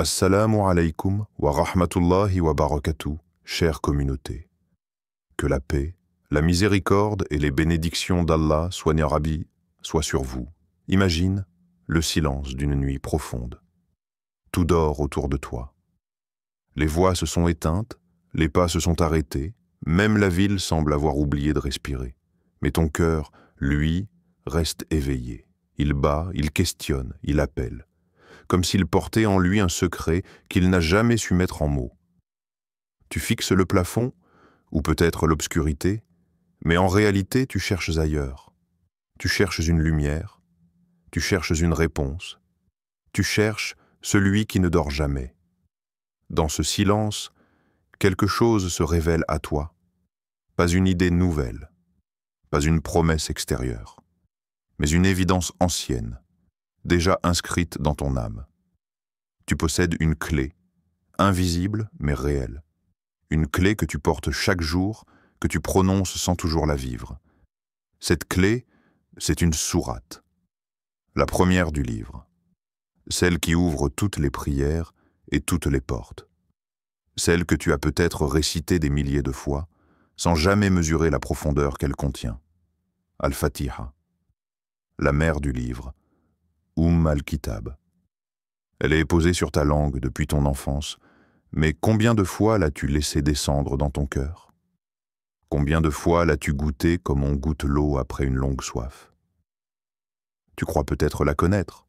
Assalamu alaikum wa rahmatullahi wa barakatuh, chère communauté. Que la paix, la miséricorde et les bénédictions d'Allah soient sur vous. Imagine le silence d'une nuit profonde. Tout dort autour de toi. Les voix se sont éteintes, les pas se sont arrêtés, même la ville semble avoir oublié de respirer. Mais ton cœur, lui, reste éveillé. Il bat, il questionne, il appelle, comme s'il portait en lui un secret qu'il n'a jamais su mettre en mots. Tu fixes le plafond, ou peut-être l'obscurité, mais en réalité tu cherches ailleurs. Tu cherches une lumière, tu cherches une réponse, tu cherches celui qui ne dort jamais. Dans ce silence, quelque chose se révèle à toi, pas une idée nouvelle, pas une promesse extérieure, mais une évidence ancienne, déjà inscrite dans ton âme. Tu possèdes une clé, invisible mais réelle, une clé que tu portes chaque jour, que tu prononces sans toujours la vivre. Cette clé, c'est une sourate, la première du livre, celle qui ouvre toutes les prières et toutes les portes, celle que tu as peut-être récitée des milliers de fois, sans jamais mesurer la profondeur qu'elle contient. Al-Fatiha, la mère du livre, al-Kitab. Elle est posée sur ta langue depuis ton enfance, mais combien de fois l'as-tu laissée descendre dans ton cœur? Combien de fois l'as-tu goûtée comme on goûte l'eau après une longue soif? Tu crois peut-être la connaître.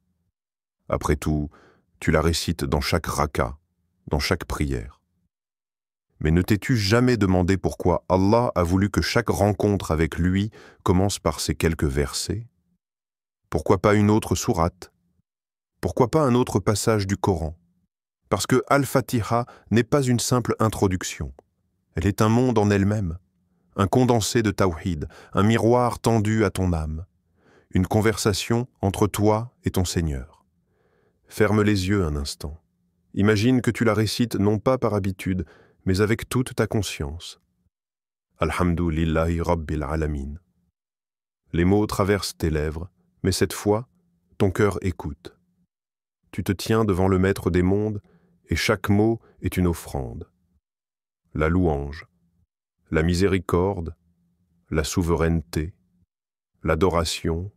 Après tout, tu la récites dans chaque raka, dans chaque prière. Mais ne t'es-tu jamais demandé pourquoi Allah a voulu que chaque rencontre avec lui commence par ces quelques versets? Pourquoi pas une autre sourate? Pourquoi pas un autre passage du Coran? Parce que Al-Fatiha n'est pas une simple introduction. Elle est un monde en elle-même, un condensé de tawhid, un miroir tendu à ton âme, une conversation entre toi et ton Seigneur. Ferme les yeux un instant. Imagine que tu la récites non pas par habitude, mais avec toute ta conscience. Alhamdulillahi Rabbil Alamin. Les mots traversent tes lèvres, mais cette fois, ton cœur écoute. Tu te tiens devant le Maître des mondes et chaque mot est une offrande. La louange, la miséricorde, la souveraineté, l'adoration,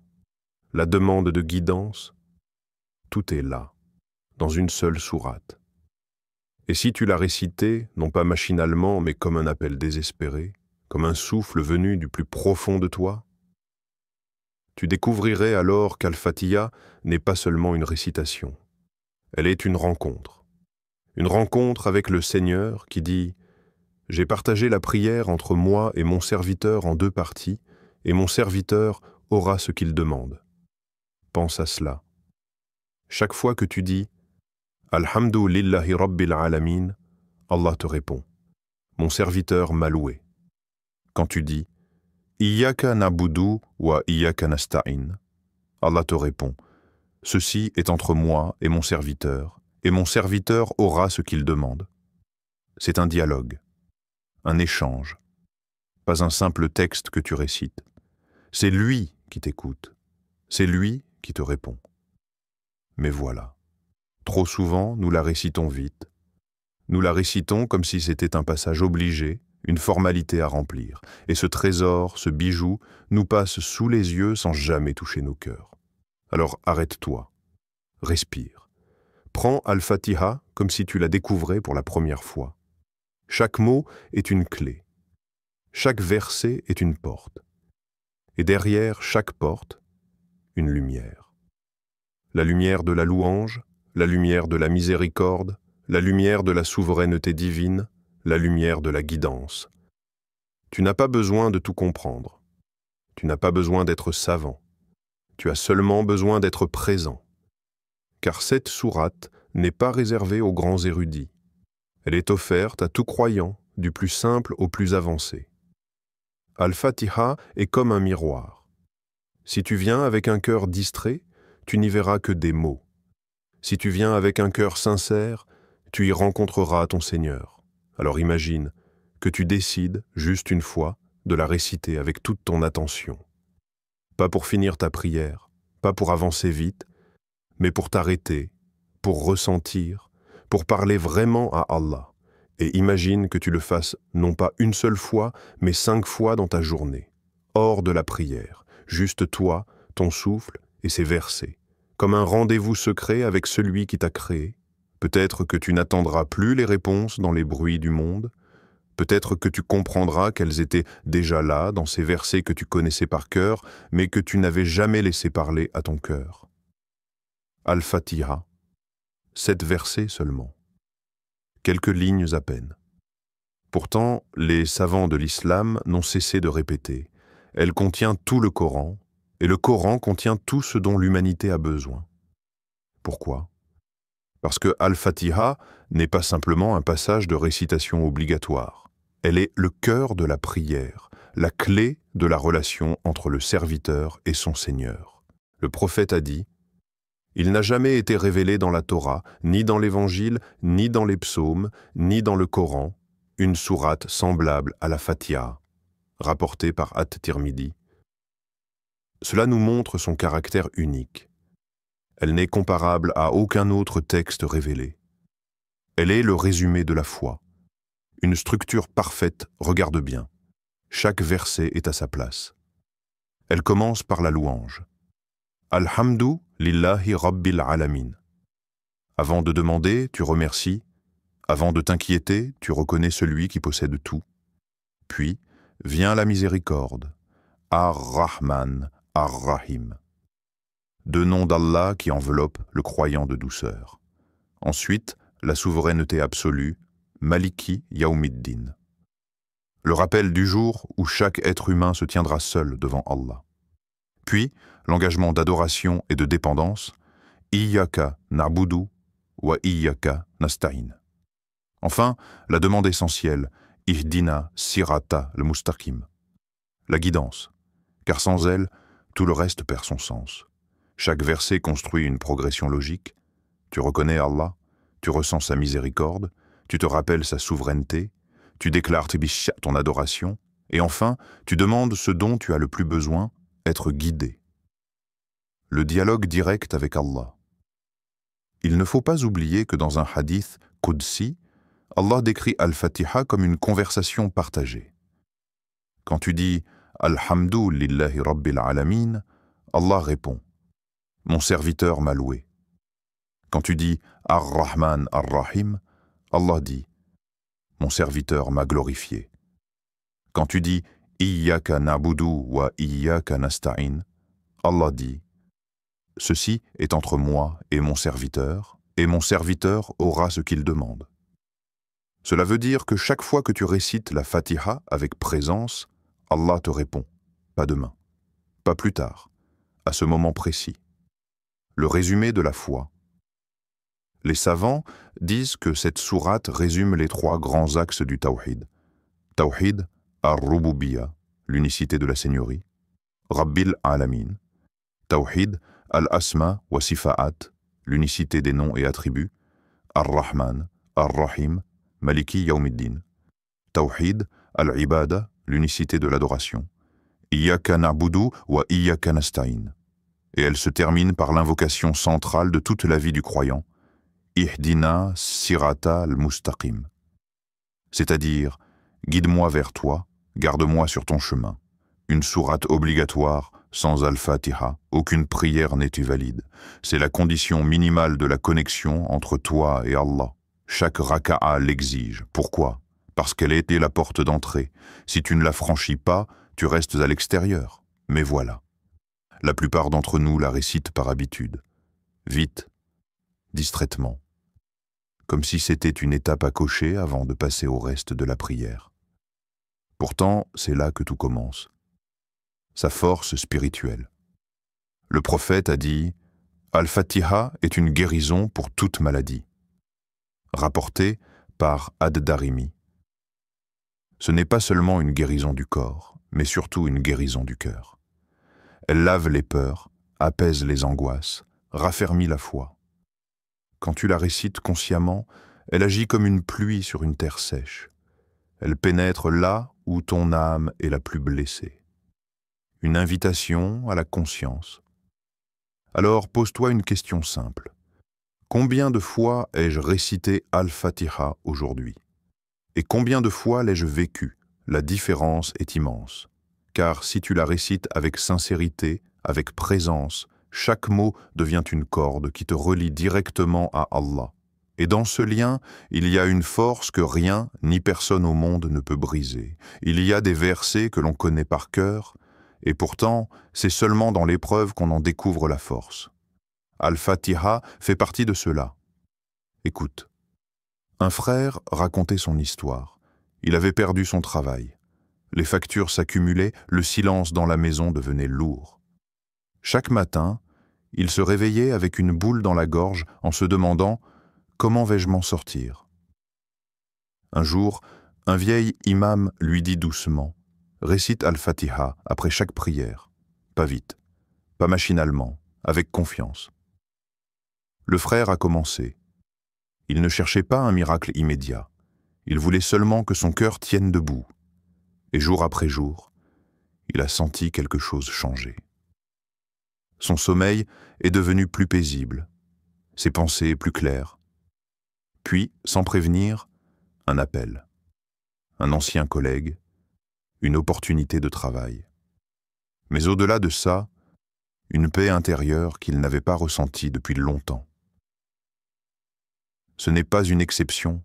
la demande de guidance, tout est là, dans une seule sourate. Et si tu l'as récité, non pas machinalement, mais comme un appel désespéré, comme un souffle venu du plus profond de toi, tu découvrirais alors qu'Al-Fatiha n'est pas seulement une récitation. Elle est une rencontre avec le Seigneur qui dit « J'ai partagé la prière entre moi et mon serviteur en deux parties, et mon serviteur aura ce qu'il demande. » Pense à cela. Chaque fois que tu dis « Alhamdulillahi Rabbil Alamin », Allah te répond « Mon serviteur m'a loué ». Quand tu dis « Iyyaka na'budu wa iyyaka nasta'in », Allah te répond « Ceci est entre moi et mon serviteur aura ce qu'il demande. » C'est un dialogue, un échange, pas un simple texte que tu récites. C'est lui qui t'écoute, c'est lui qui te répond. Mais voilà, trop souvent nous la récitons vite. Nous la récitons comme si c'était un passage obligé, une formalité à remplir. Et ce trésor, ce bijou, nous passe sous les yeux sans jamais toucher nos cœurs. Alors arrête-toi, respire. Prends Al-Fatiha comme si tu la découvrais pour la première fois. Chaque mot est une clé. Chaque verset est une porte. Et derrière chaque porte, une lumière. La lumière de la louange, la lumière de la miséricorde, la lumière de la souveraineté divine, la lumière de la guidance. Tu n'as pas besoin de tout comprendre. Tu n'as pas besoin d'être savant. Tu as seulement besoin d'être présent. Car cette sourate n'est pas réservée aux grands érudits. Elle est offerte à tout croyant, du plus simple au plus avancé. Al-Fatiha est comme un miroir. Si tu viens avec un cœur distrait, tu n'y verras que des mots. Si tu viens avec un cœur sincère, tu y rencontreras ton Seigneur. Alors imagine que tu décides, juste une fois, de la réciter avec toute ton attention. Pas pour finir ta prière, pas pour avancer vite, mais pour t'arrêter, pour ressentir, pour parler vraiment à Allah. Et imagine que tu le fasses non pas une seule fois, mais 5 fois dans ta journée, hors de la prière, juste toi, ton souffle et ces versets, comme un rendez-vous secret avec celui qui t'a créé. Peut-être que tu n'attendras plus les réponses dans les bruits du monde, peut-être que tu comprendras qu'elles étaient déjà là dans ces versets que tu connaissais par cœur, mais que tu n'avais jamais laissé parler à ton cœur. Al-Fatiha, 7 versets seulement. Quelques lignes à peine. Pourtant, les savants de l'islam n'ont cessé de répéter. Elle contient tout le Coran, et le Coran contient tout ce dont l'humanité a besoin. Pourquoi ? Parce que Al-Fatiha n'est pas simplement un passage de récitation obligatoire. Elle est le cœur de la prière, la clé de la relation entre le serviteur et son Seigneur. Le prophète a dit « Il n'a jamais été révélé dans la Torah, ni dans l'Évangile, ni dans les psaumes, ni dans le Coran, une sourate semblable à la Fatiha, rapportée par At-Tirmidhi. Cela nous montre son caractère unique. Elle n'est comparable à aucun autre texte révélé. Elle est le résumé de la foi. Une structure parfaite, regarde bien. Chaque verset est à sa place. Elle commence par la louange. Alhamdu lillahi rabbil alamin. Avant de demander, tu remercies. Avant de t'inquiéter, tu reconnais celui qui possède tout. Puis vient la miséricorde. Ar-Rahman, Ar-Rahim. 2 noms d'Allah qui enveloppent le croyant de douceur. Ensuite, la souveraineté absolue, Maliki Yawmiddin. Le rappel du jour où chaque être humain se tiendra seul devant Allah. Puis, l'engagement d'adoration et de dépendance, Iyyaka na'budu wa iyyaka nasta'in. Enfin, la demande essentielle, Ihdina sirata al-mustaqim. La guidance, car sans elle, tout le reste perd son sens. Chaque verset construit une progression logique. Tu reconnais Allah, tu ressens sa miséricorde, tu te rappelles sa souveraineté, tu déclares ton adoration, et enfin, tu demandes ce dont tu as le plus besoin, être guidé. Le dialogue direct avec Allah. Il ne faut pas oublier que dans un hadith Qudsi, Allah décrit Al-Fatiha comme une conversation partagée. Quand tu dis « Alhamdu lillahi rabbil alamin », Allah répond « Mon serviteur m'a loué ». Quand tu dis « Ar-Rahman Ar-Rahim », Allah dit « Mon serviteur m'a glorifié ». Quand tu dis « Iyyaka na'budu wa iyyaka nasta'in », Allah dit « Ceci est entre moi et mon serviteur aura ce qu'il demande ». Cela veut dire que chaque fois que tu récites la Fatiha avec présence, Allah te répond, pas demain, pas plus tard, à ce moment précis. Le résumé de la foi. Les savants disent que cette sourate résume les 3 grands axes du Tawhid. Tawhid ar-Rububiyya, l'unicité de la Seigneurie. Rabbil Alamin. Tawhid al-Asma wa Sifa'at, l'unicité des noms et attributs. Ar-Rahman, Ar-Rahim, Maliki Yawmiddin. Tawhid al-Ibada, l'unicité de l'adoration. Iyyaka na'budu wa iyyaka nasta'in. Et elle se termine par l'invocation centrale de toute la vie du croyant. Ihdina sirata al-mustaqim. C'est-à-dire, guide-moi vers toi, garde-moi sur ton chemin. Une sourate obligatoire, sans Al-Fatiha, aucune prière n'est valide. C'est la condition minimale de la connexion entre toi et Allah. Chaque raka'a l'exige. Pourquoi ? Parce qu'elle a été la porte d'entrée. Si tu ne la franchis pas, tu restes à l'extérieur. Mais voilà. La plupart d'entre nous la récitent par habitude. Vite, distraitement. Comme si c'était une étape à cocher avant de passer au reste de la prière. Pourtant, c'est là que tout commence. Sa force spirituelle. Le prophète a dit « Al-Fatiha est une guérison pour toute maladie ». Rapporté par Ad-Darimi. Ce n'est pas seulement une guérison du corps, mais surtout une guérison du cœur. Elle lave les peurs, apaise les angoisses, raffermit la foi. Quand tu la récites consciemment, elle agit comme une pluie sur une terre sèche. Elle pénètre là où ton âme est la plus blessée. Une invitation à la conscience. Alors pose-toi une question simple. Combien de fois ai-je récité Al-Fatiha aujourd'hui? Et combien de fois l'ai-je vécu? La différence est immense. Car si tu la récites avec sincérité, avec présence, chaque mot devient une corde qui te relie directement à Allah. Et dans ce lien, il y a une force que rien ni personne au monde ne peut briser. Il y a des versets que l'on connaît par cœur, et pourtant, c'est seulement dans l'épreuve qu'on en découvre la force. Al-Fatiha fait partie de cela. Écoute. Un frère racontait son histoire. Il avait perdu son travail. Les factures s'accumulaient, le silence dans la maison devenait lourd. Chaque matin, il se réveillait avec une boule dans la gorge en se demandant « Comment vais-je m'en sortir ?» Un jour, un vieil imam lui dit doucement « Récite Al-Fatiha après chaque prière. Pas vite, pas machinalement, avec confiance. » Le frère a commencé. Il ne cherchait pas un miracle immédiat. Il voulait seulement que son cœur tienne debout. Et jour après jour, il a senti quelque chose changer. Son sommeil est devenu plus paisible, ses pensées plus claires. Puis, sans prévenir, un appel. Un ancien collègue, une opportunité de travail. Mais au-delà de ça, une paix intérieure qu'il n'avait pas ressentie depuis longtemps. Ce n'est pas une exception,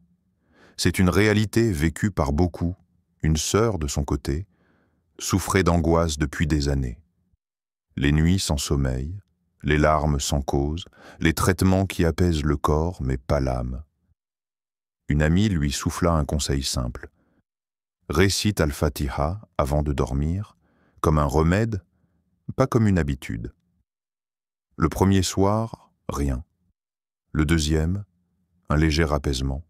c'est une réalité vécue par beaucoup. Une sœur, de son côté, souffrait d'angoisse depuis des années. Les nuits sans sommeil, les larmes sans cause, les traitements qui apaisent le corps mais pas l'âme. Une amie lui souffla un conseil simple. Récite Al-Fatiha avant de dormir, comme un remède, pas comme une habitude. Le premier soir, rien. Le deuxième, un léger apaisement.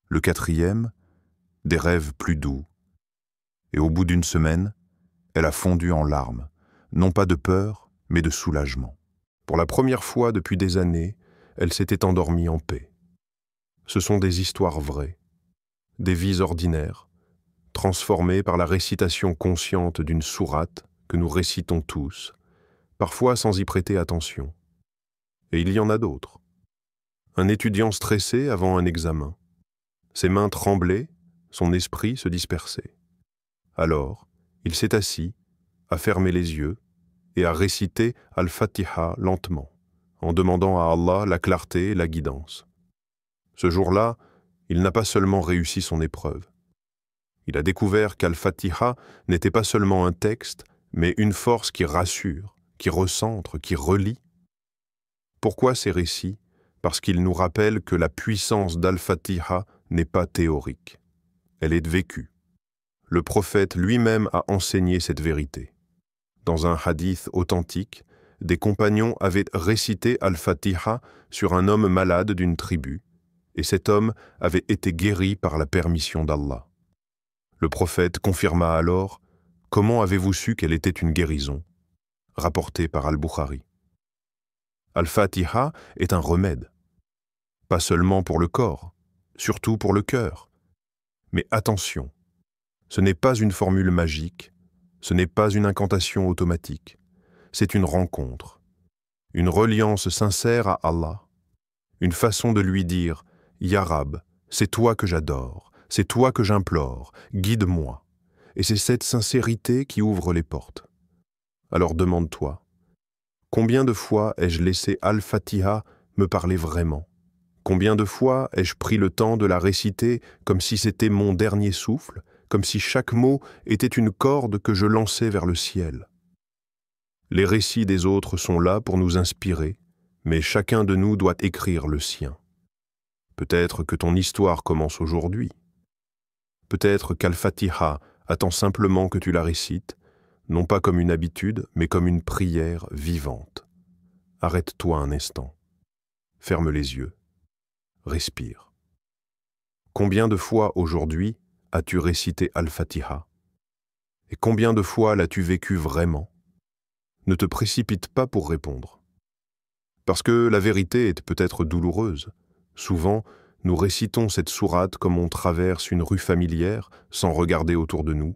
Le quatrième, des rêves plus doux. Et au bout d'une semaine, elle a fondu en larmes, non pas de peur, mais de soulagement. Pour la première fois depuis des années, elle s'était endormie en paix. Ce sont des histoires vraies, des vies ordinaires, transformées par la récitation consciente d'une sourate que nous récitons tous, parfois sans y prêter attention. Et il y en a d'autres. Un étudiant stressé avant un examen. Ses mains tremblaient, son esprit se dispersait. Alors, il s'est assis, a fermé les yeux et a récité Al-Fatiha lentement, en demandant à Allah la clarté et la guidance. Ce jour-là, il n'a pas seulement réussi son épreuve. Il a découvert qu'Al-Fatiha n'était pas seulement un texte, mais une force qui rassure, qui recentre, qui relie. Pourquoi ces récits? Parce qu'ils nous rappellent que la puissance d'Al-Fatiha n'est pas théorique. Elle est vécue. Le prophète lui-même a enseigné cette vérité. Dans un hadith authentique, des compagnons avaient récité Al-Fatiha sur un homme malade d'une tribu, et cet homme avait été guéri par la permission d'Allah. Le prophète confirma alors « Comment avez-vous su qu'elle était une guérison ?» rapporté par Al-Bukhari. Al-Fatiha est un remède, pas seulement pour le corps, surtout pour le cœur. Mais attention, ce n'est pas une formule magique, ce n'est pas une incantation automatique, c'est une rencontre, une reliance sincère à Allah, une façon de lui dire « Ya Rab, c'est toi que j'adore, c'est toi que j'implore, guide-moi ». Et c'est cette sincérité qui ouvre les portes. Alors demande-toi, combien de fois ai-je laissé Al-Fatiha me parler vraiment? Combien de fois ai-je pris le temps de la réciter comme si c'était mon dernier souffle, comme si chaque mot était une corde que je lançais vers le ciel? Les récits des autres sont là pour nous inspirer, mais chacun de nous doit écrire le sien. Peut-être que ton histoire commence aujourd'hui. Peut-être qu'Al-Fatiha attend simplement que tu la récites, non pas comme une habitude, mais comme une prière vivante. Arrête-toi un instant. Ferme les yeux. Respire. Combien de fois aujourd'hui as-tu récité Al-Fatiha? Et combien de fois l'as-tu vécu vraiment? Ne te précipite pas pour répondre. Parce que la vérité est peut-être douloureuse. Souvent, nous récitons cette sourate comme on traverse une rue familière sans regarder autour de nous.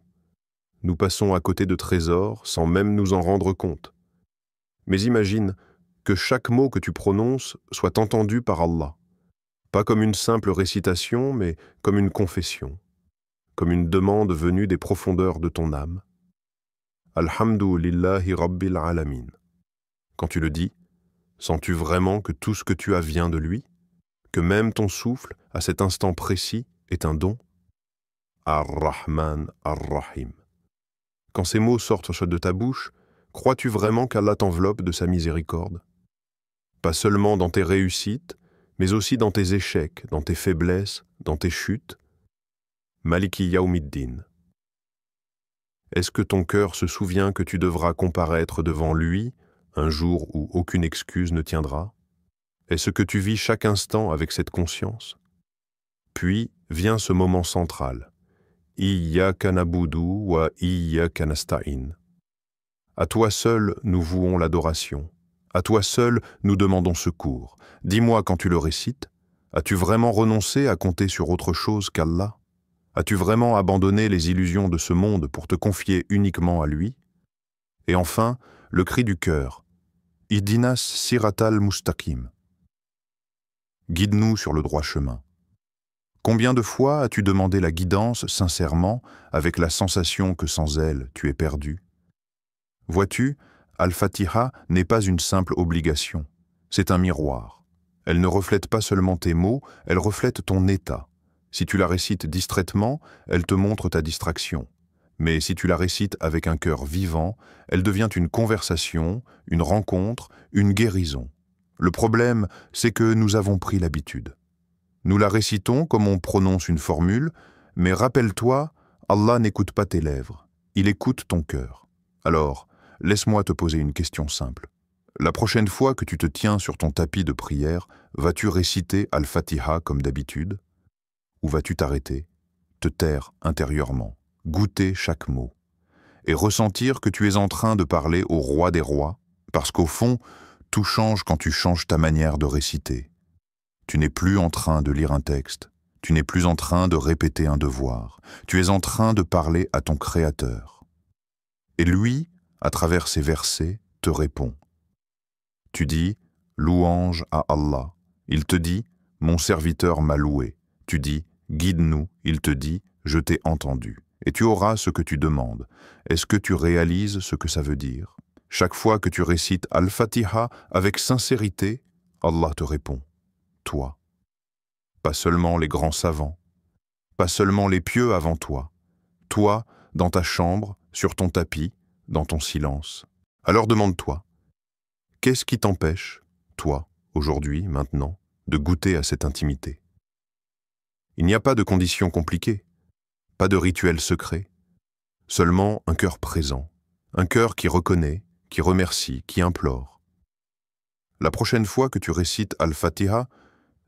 Nous passons à côté de trésors sans même nous en rendre compte. Mais imagine Que chaque mot que tu prononces soit entendu par Allah, pas comme une simple récitation, mais comme une confession, comme une demande venue des profondeurs de ton âme. Alhamdu lillahi rabbil alamin. Quand tu le dis, sens-tu vraiment que tout ce que tu as vient de lui? Que même ton souffle, à cet instant précis, est un don? Ar-Rahman, Ar-Rahim. Quand ces mots sortent de ta bouche, crois-tu vraiment qu'Allah t'enveloppe de sa miséricorde? Pas seulement dans tes réussites, mais aussi dans tes échecs, dans tes faiblesses, dans tes chutes. Maliki Yawmiddin. Est-ce que ton cœur se souvient que tu devras comparaître devant lui un jour où aucune excuse ne tiendra? Est-ce que tu vis chaque instant avec cette conscience? Puis vient ce moment central. Iyyaka na'budu wa iyyaka nasta'in. À toi seul nous vouons l'adoration. À toi seul nous demandons secours. Dis-moi quand tu le récites, as-tu vraiment renoncé à compter sur autre chose qu'Allah? As-tu vraiment abandonné les illusions de ce monde pour te confier uniquement à lui? Et enfin, le cri du cœur. Ihdinas siratal mustaqim. Guide-nous sur le droit chemin. Combien de fois as-tu demandé la guidance sincèrement, avec la sensation que sans elle, tu es perdu? Vois-tu, Al-Fatiha n'est pas une simple obligation, c'est un miroir. Elle ne reflète pas seulement tes mots, elle reflète ton état. Si tu la récites distraitement, elle te montre ta distraction. Mais si tu la récites avec un cœur vivant, elle devient une conversation, une rencontre, une guérison. Le problème, c'est que nous avons pris l'habitude. Nous la récitons comme on prononce une formule, mais rappelle-toi, Allah n'écoute pas tes lèvres, il écoute ton cœur. Alors, laisse-moi te poser une question simple. La prochaine fois que tu te tiens sur ton tapis de prière, vas-tu réciter Al-Fatiha comme d'habitude? Ou vas-tu t'arrêter, te taire intérieurement, goûter chaque mot, et ressentir que tu es en train de parler au roi des rois? Parce qu'au fond, tout change quand tu changes ta manière de réciter. Tu n'es plus en train de lire un texte, tu n'es plus en train de répéter un devoir, tu es en train de parler à ton Créateur. Et lui, à travers ces versets, te répond. Tu dis « Louange à Allah ». Il te dit « Mon serviteur m'a loué ». Tu dis « Guide-nous ». Il te dit « Je t'ai entendu ». Et tu auras ce que tu demandes. Est-ce que tu réalises ce que ça veut dire? Chaque fois que tu récites Al-Fatiha avec sincérité, Allah te répond. Toi. Pas seulement les grands savants, pas seulement les pieux avant toi. Toi, dans ta chambre, sur ton tapis, dans ton silence. Alors demande-toi, qu'est-ce qui t'empêche, toi, aujourd'hui, maintenant, de goûter à cette intimité? Il n'y a pas de conditions compliquées, pas de rituel secret, seulement un cœur présent, un cœur qui reconnaît, qui remercie, qui implore. La prochaine fois que tu récites Al-Fatiha,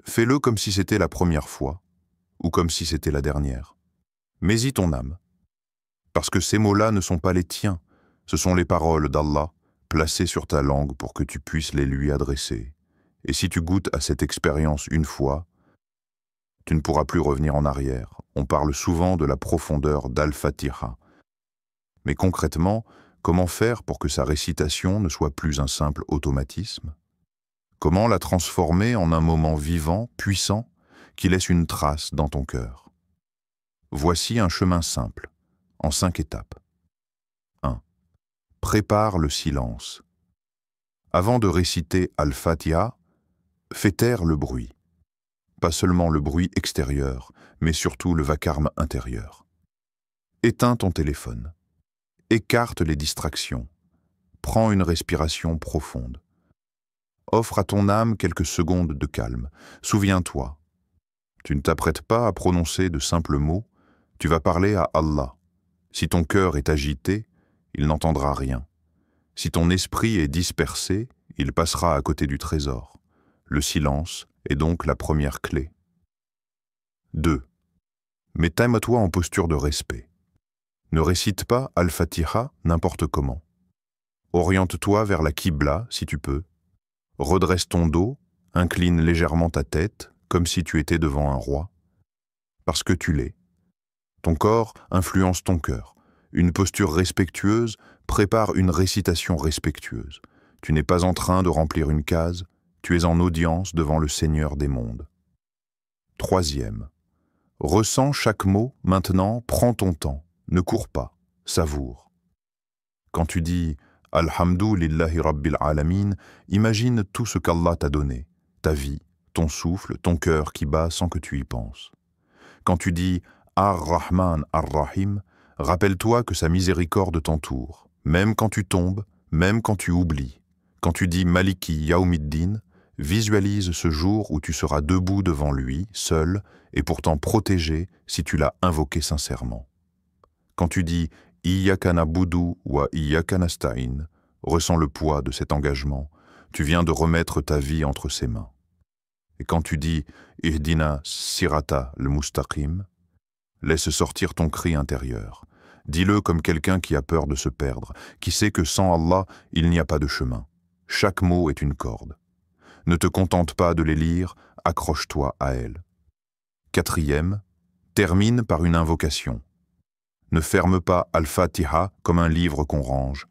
fais-le comme si c'était la première fois, ou comme si c'était la dernière. Mets-y ton âme, parce que ces mots-là ne sont pas les tiens, ce sont les paroles d'Allah, placées sur ta langue pour que tu puisses les lui adresser. Et si tu goûtes à cette expérience une fois, tu ne pourras plus revenir en arrière. On parle souvent de la profondeur d'Al-Fatiha. Mais concrètement, comment faire pour que sa récitation ne soit plus un simple automatisme? Comment la transformer en un moment vivant, puissant, qui laisse une trace dans ton cœur? Voici un chemin simple, en 5 étapes. 1. Prépare le silence. Avant de réciter Al-Fatiha, fais taire le bruit. Pas seulement le bruit extérieur, mais surtout le vacarme intérieur. Éteins ton téléphone. Écarte les distractions. Prends une respiration profonde. Offre à ton âme quelques secondes de calme. Souviens-toi, tu ne t'apprêtes pas à prononcer de simples mots, tu vas parler à Allah. Si ton cœur est agité, il n'entendra rien. Si ton esprit est dispersé, il passera à côté du trésor. Le silence est donc la première clé. 2. Mets-toi en posture de respect. Ne récite pas Al-Fatiha n'importe comment. Oriente-toi vers la Qibla si tu peux. Redresse ton dos, incline légèrement ta tête, comme si tu étais devant un roi. Parce que tu l'es. Ton corps influence ton cœur. Une posture respectueuse prépare une récitation respectueuse. tu n'es pas en train de remplir une case, tu es en audience devant le Seigneur des mondes. Troisième, ressens chaque mot, maintenant, prends ton temps, ne cours pas, savoure. Quand tu dis « Alhamdu lillahi rabbil alamin », imagine tout ce qu'Allah t'a donné, ta vie, ton souffle, ton cœur qui bat sans que tu y penses. Quand tu dis « Ar-Rahman Ar-Rahim », rappelle-toi que sa miséricorde t'entoure, même quand tu tombes, même quand tu oublies. Quand tu dis « Maliki Yawmiddin », visualise ce jour où tu seras debout devant lui, seul, et pourtant protégé si tu l'as invoqué sincèrement. Quand tu dis « Iyyaka na'budu wa iyyaka nasta'in », ressens le poids de cet engagement, tu viens de remettre ta vie entre ses mains. Et quand tu dis « Ihdina sirata al-mustaqim », laisse sortir ton cri intérieur. Dis-le comme quelqu'un qui a peur de se perdre, qui sait que sans Allah, il n'y a pas de chemin. Chaque mot est une corde. Ne te contente pas de les lire, accroche-toi à elles. Quatrième, termine par une invocation. Ne ferme pas Al-Fatiha comme un livre qu'on range.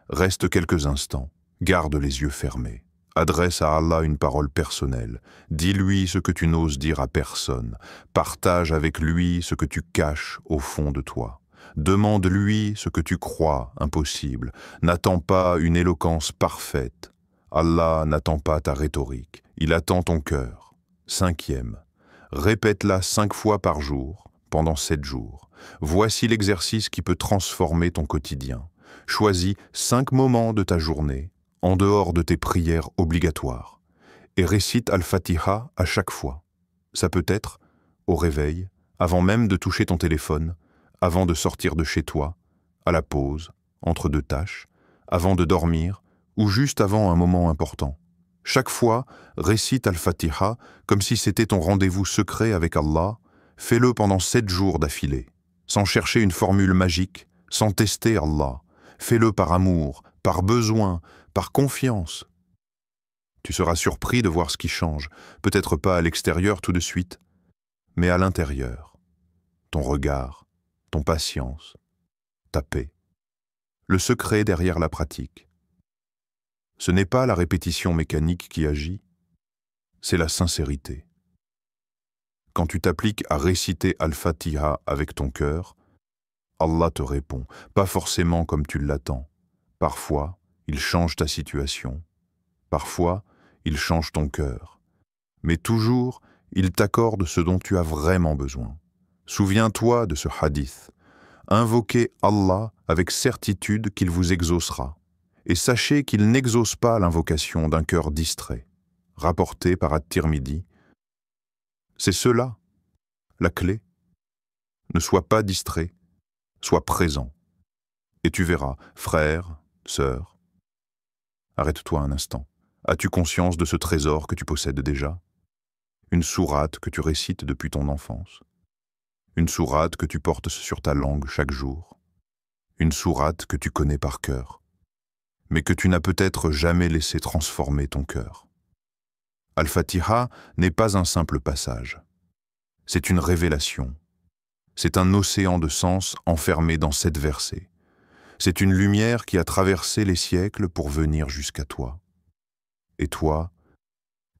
Reste quelques instants, garde les yeux fermés. Adresse à Allah une parole personnelle. Dis-lui ce que tu n'oses dire à personne. Partage avec lui ce que tu caches au fond de toi. Demande-lui ce que tu crois impossible. N'attends pas une éloquence parfaite. Allah n'attend pas ta rhétorique. Il attend ton cœur. Cinquième, répète-la 5 fois par jour, pendant 7 jours. Voici l'exercice qui peut transformer ton quotidien. Choisis 5 moments de ta journée, en dehors de tes prières obligatoires, et récite Al-Fatiha à chaque fois. Ça peut être au réveil, avant même de toucher ton téléphone, avant de sortir de chez toi, à la pause, entre 2 tâches, avant de dormir, ou juste avant un moment important. Chaque fois, récite Al-Fatiha comme si c'était ton rendez-vous secret avec Allah. Fais-le pendant 7 jours d'affilée, sans chercher une formule magique, sans tester Allah. Fais-le par amour, par besoin, par confiance. Tu seras surpris de voir ce qui change, peut-être pas à l'extérieur tout de suite, mais à l'intérieur. Ton regard, ton patience, ta paix. Le secret derrière la pratique. Ce n'est pas la répétition mécanique qui agit, c'est la sincérité. Quand tu t'appliques à réciter Al-Fatiha avec ton cœur, Allah te répond, pas forcément comme tu l'attends. Parfois, il change ta situation. Parfois, il change ton cœur. Mais toujours, il t'accorde ce dont tu as vraiment besoin. Souviens-toi de ce hadith. Invoquez Allah avec certitude qu'il vous exaucera. Et sachez qu'il n'exauce pas l'invocation d'un cœur distrait. Rapporté par At-Tirmidhi. C'est cela, la clé. Ne sois pas distrait, sois présent. Et tu verras, frère, sœur. Arrête-toi un instant. As-tu conscience de ce trésor que tu possèdes déjà? Une sourate que tu récites depuis ton enfance. Une sourate que tu portes sur ta langue chaque jour. Une sourate que tu connais par cœur, mais que tu n'as peut-être jamais laissé transformer ton cœur. Al-Fatiha n'est pas un simple passage. C'est une révélation. C'est un océan de sens enfermé dans 7 versets. C'est une lumière qui a traversé les siècles pour venir jusqu'à toi. Et toi,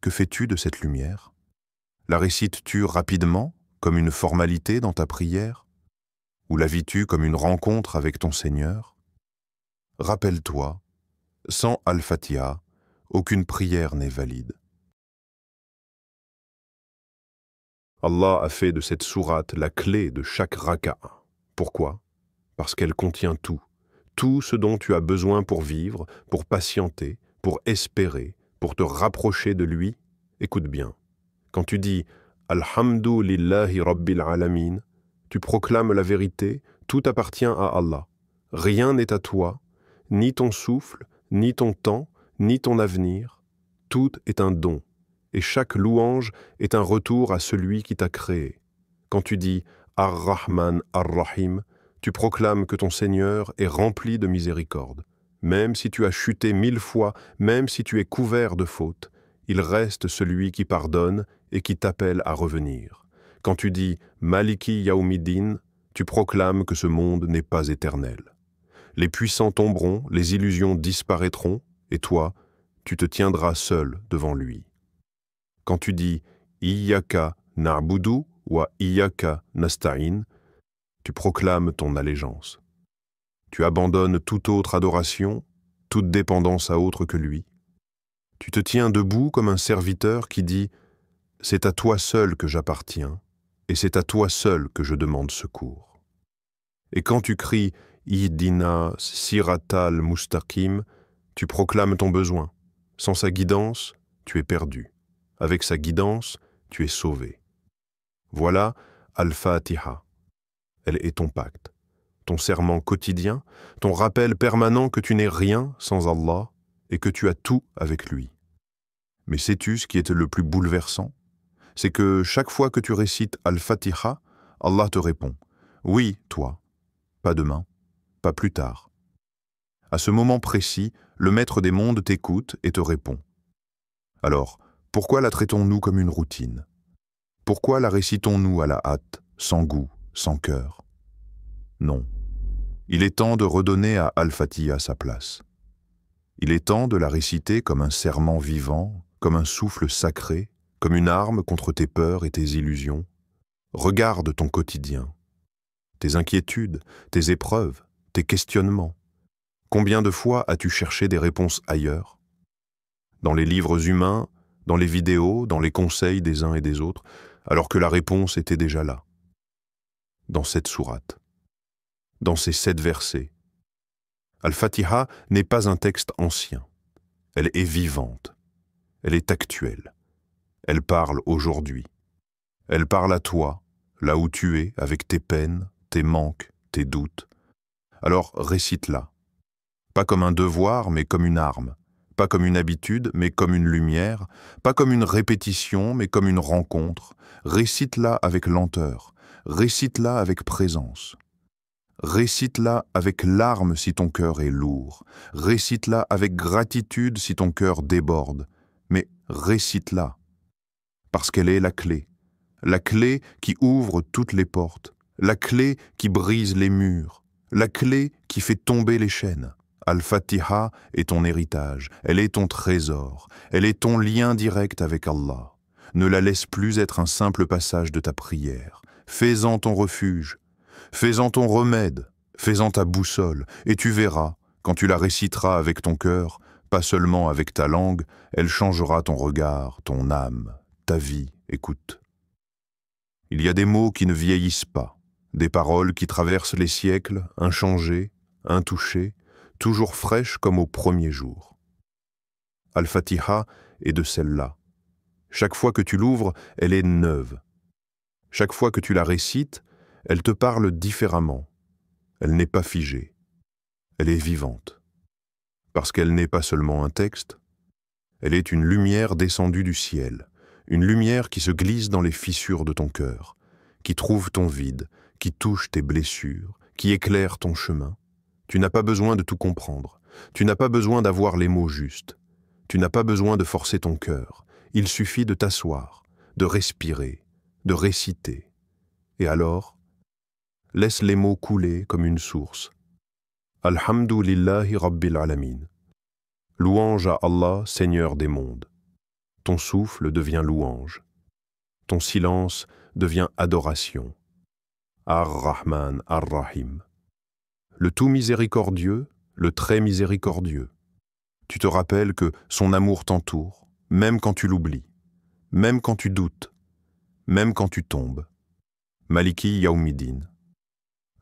que fais-tu de cette lumière? La récites-tu rapidement, comme une formalité dans ta prière? Ou la vis-tu comme une rencontre avec ton Seigneur? Rappelle-toi, sans Al-Fatiha, aucune prière n'est valide. Allah a fait de cette sourate la clé de chaque raka'a. Pourquoi? Parce qu'elle contient tout ce dont tu as besoin pour vivre, pour patienter, pour espérer, pour te rapprocher de lui. Écoute bien, quand tu dis « Alhamdu lillahi rabbil alamin », tu proclames la vérité, tout appartient à Allah. Rien n'est à toi, ni ton souffle, ni ton temps, ni ton avenir. Tout est un don. Et chaque louange est un retour à celui qui t'a créé. Quand tu dis « Ar-Rahman Ar-Rahim », tu proclames que ton Seigneur est rempli de miséricorde. Même si tu as chuté 1000 fois, même si tu es couvert de fautes, il reste celui qui pardonne et qui t'appelle à revenir. Quand tu dis « Maliki Yawmiddin », tu proclames que ce monde n'est pas éternel. Les puissants tomberont, les illusions disparaîtront, et toi, tu te tiendras seul devant lui. Quand tu dis « Iyyaka na'budu wa iyyaka nasta'in », tu proclames ton allégeance. Tu abandonnes toute autre adoration, toute dépendance à autre que lui. Tu te tiens debout comme un serviteur qui dit « C'est à toi seul que j'appartiens, et c'est à toi seul que je demande secours. » Et quand tu cries « Ihdina siratal mustaqim », tu proclames ton besoin. Sans sa guidance, tu es perdu. Avec sa guidance, tu es sauvé. Voilà Al-Fatiha. Elle est ton pacte, ton serment quotidien, ton rappel permanent que tu n'es rien sans Allah et que tu as tout avec lui. Mais sais-tu ce qui est le plus bouleversant? C'est que chaque fois que tu récites Al-Fatiha, Allah te répond « Oui, toi, pas demain, pas plus tard. » À ce moment précis, le Maître des mondes t'écoute et te répond. Alors, pourquoi la traitons-nous comme une routine? Pourquoi la récitons-nous à la hâte, sans goût, sans cœur? Non. Il est temps de redonner à Al-Fatiha sa place. Il est temps de la réciter comme un serment vivant, comme un souffle sacré, comme une arme contre tes peurs et tes illusions. Regarde ton quotidien, tes inquiétudes, tes épreuves, tes questionnements. Combien de fois as-tu cherché des réponses ailleurs? Dans les livres humains, dans les vidéos, dans les conseils des uns et des autres, alors que la réponse était déjà là. Dans cette sourate, dans ces 7 versets. Al-Fatiha n'est pas un texte ancien. Elle est vivante. Elle est actuelle. Elle parle aujourd'hui. Elle parle à toi, là où tu es, avec tes peines, tes manques, tes doutes. Alors récite-la. Pas comme un devoir, mais comme une arme. Pas comme une habitude, mais comme une lumière. Pas comme une répétition, mais comme une rencontre. Récite-la avec lenteur. Récite-la avec présence. Récite-la avec larmes si ton cœur est lourd. Récite-la avec gratitude si ton cœur déborde. Mais récite-la. Parce qu'elle est la clé qui ouvre toutes les portes, la clé qui brise les murs, la clé qui fait tomber les chaînes. Al-Fatiha est ton héritage, elle est ton trésor, elle est ton lien direct avec Allah. Ne la laisse plus être un simple passage de ta prière. Fais-en ton refuge, fais-en ton remède, fais-en ta boussole, et tu verras, quand tu la réciteras avec ton cœur, pas seulement avec ta langue, elle changera ton regard, ton âme, ta vie. Écoute. Il y a des mots qui ne vieillissent pas, des paroles qui traversent les siècles, inchangées, intouchées, toujours fraîches comme au premier jour. Al-Fatiha est de celle-là. Chaque fois que tu l'ouvres, elle est neuve. Chaque fois que tu la récites, elle te parle différemment. Elle n'est pas figée. Elle est vivante. Parce qu'elle n'est pas seulement un texte, elle est une lumière descendue du ciel, une lumière qui se glisse dans les fissures de ton cœur, qui trouve ton vide, qui touche tes blessures, qui éclaire ton chemin. Tu n'as pas besoin de tout comprendre. Tu n'as pas besoin d'avoir les mots justes. Tu n'as pas besoin de forcer ton cœur. Il suffit de t'asseoir, de respirer, de réciter. Et alors, laisse les mots couler comme une source. Alhamdulillahi Rabbil Alamin. Louange à Allah, Seigneur des mondes. Ton souffle devient louange. Ton silence devient adoration. Ar-Rahman, Ar-Rahim. Le tout miséricordieux, le très miséricordieux. Tu te rappelles que son amour t'entoure, même quand tu l'oublies, même quand tu doutes, même quand tu tombes. Maliki Yawmiddin.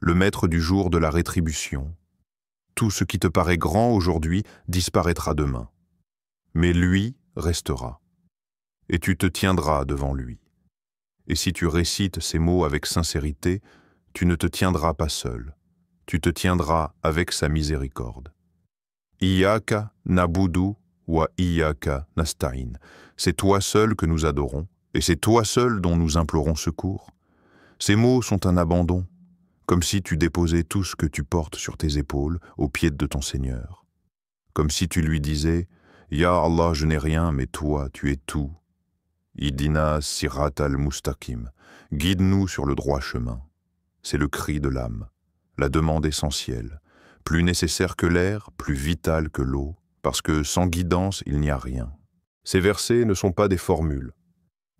Le maître du jour de la rétribution. Tout ce qui te paraît grand aujourd'hui disparaîtra demain. Mais lui restera. Et tu te tiendras devant lui. Et si tu récites ces mots avec sincérité, tu ne te tiendras pas seul. Tu te tiendras avec sa miséricorde. Iyyaka na'budu wa iyyaka nasta'in. C'est toi seul que nous adorons, et c'est toi seul dont nous implorons secours. Ces mots sont un abandon, comme si tu déposais tout ce que tu portes sur tes épaules aux pieds de ton Seigneur. Comme si tu lui disais « Ya Allah, je n'ai rien, mais toi, tu es tout. Ihdina siratal mustaqim. Guide-nous sur le droit chemin. » C'est le cri de l'âme, la demande essentielle, plus nécessaire que l'air, plus vitale que l'eau, parce que sans guidance, il n'y a rien. Ces versets ne sont pas des formules,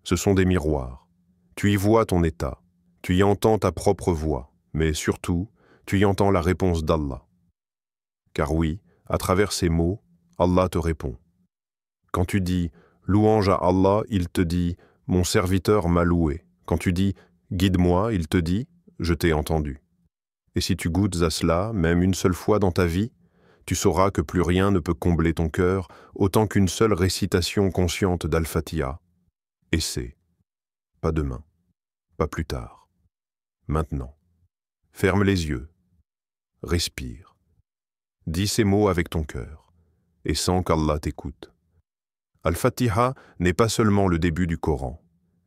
ce sont des miroirs. Tu y vois ton état, tu y entends ta propre voix, mais surtout, tu y entends la réponse d'Allah. Car oui, à travers ces mots, Allah te répond. Quand tu dis « louange à Allah », il te dit « mon serviteur m'a loué ». Quand tu dis « guide-moi », il te dit « je t'ai entendu ». Et si tu goûtes à cela, même une seule fois dans ta vie, tu sauras que plus rien ne peut combler ton cœur autant qu'une seule récitation consciente d'Al-Fatiha. Essaie. Pas demain. Pas plus tard. Maintenant. Ferme les yeux. Respire. Dis ces mots avec ton cœur et sens qu'Allah t'écoute. Al-Fatiha n'est pas seulement le début du Coran.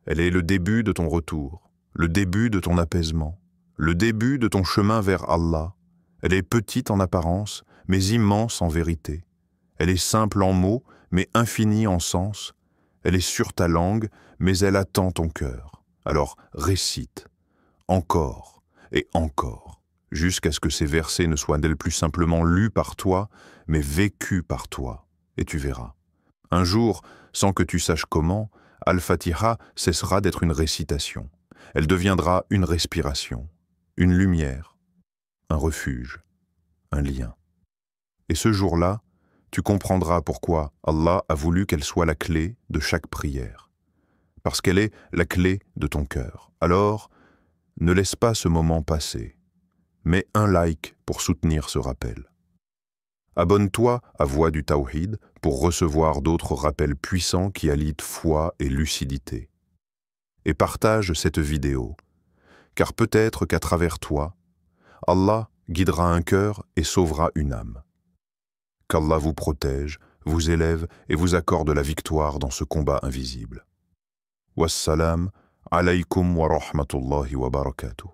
Elle est le début de ton retour, le début de ton apaisement, le début de ton chemin vers Allah. Elle est petite en apparence, mais immense en vérité. Elle est simple en mots, mais infinie en sens. Elle est sur ta langue, mais elle attend ton cœur. Alors récite, encore et encore, jusqu'à ce que ces versets ne soient plus simplement lus par toi, mais vécus par toi, et tu verras. Un jour, sans que tu saches comment, Al-Fatiha cessera d'être une récitation. Elle deviendra une respiration, une lumière, un refuge, un lien. Et ce jour-là, tu comprendras pourquoi Allah a voulu qu'elle soit la clé de chaque prière. Parce qu'elle est la clé de ton cœur. Alors, ne laisse pas ce moment passer. Mets un like pour soutenir ce rappel. Abonne-toi à Voix du Tawhid pour recevoir d'autres rappels puissants qui allient foi et lucidité. Et partage cette vidéo, car peut-être qu'à travers toi, Allah guidera un cœur et sauvera une âme. Qu'Allah vous protège, vous élève et vous accorde la victoire dans ce combat invisible. Wassalam alaykum wa rahmatullahi wa barakatuh.